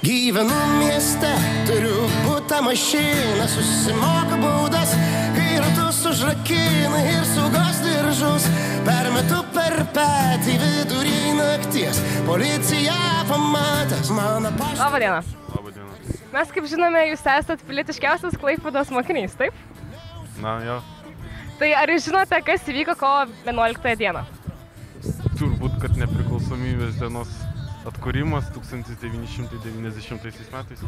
Gyvenu mieste, turiu butą mašiną, susimoku baudas, kai ratus užrakina ir saugos diržus. Permetu per petį vidurį nakties, policija pamatęs mano paštą. Labą dieną. Labą dieną. Mes, kaip žinome, jūs esat pilietiškiausias Klaipėdos mokinys, taip? Na, jo. Tai ar jūs žinote, kas įvyko kovo 11 dieną? Turbūt, kad nepriklausomybės dienos atkūrimas 1990 metais.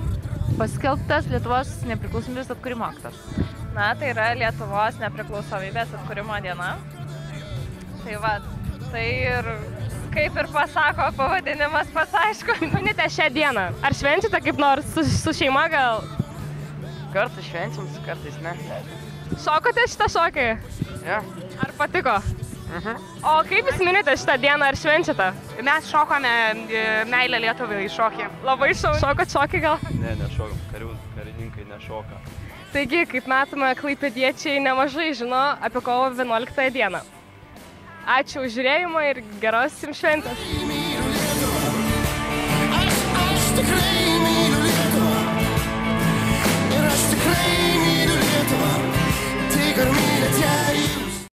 Paskelbtas Lietuvos nepriklausomybės atkūrimo aktas. Na, tai yra Lietuvos nepriklausomybės atkūrimo diena. Tai va, tai ir kaip ir pasako pavadinimas pats aišku. Minite šią dieną. Ar švenčiate kaip nors su šeima gal? Kartais švenčiam, kartais ne. Šokote šitą šokį? Ja. Ar patiko? O kaip jūs minite šitą dieną, ar švenčiate? Mes šokome meilę Lietuvai šokį. Labai šokot šokį gal? Ne, nešokam. Karininkai nešoka. Taigi, kaip matome, klaipėdiečiai nemažai žino apie kovo 11 dieną. Ačiū už žiūrėjimą ir geros jums šventės.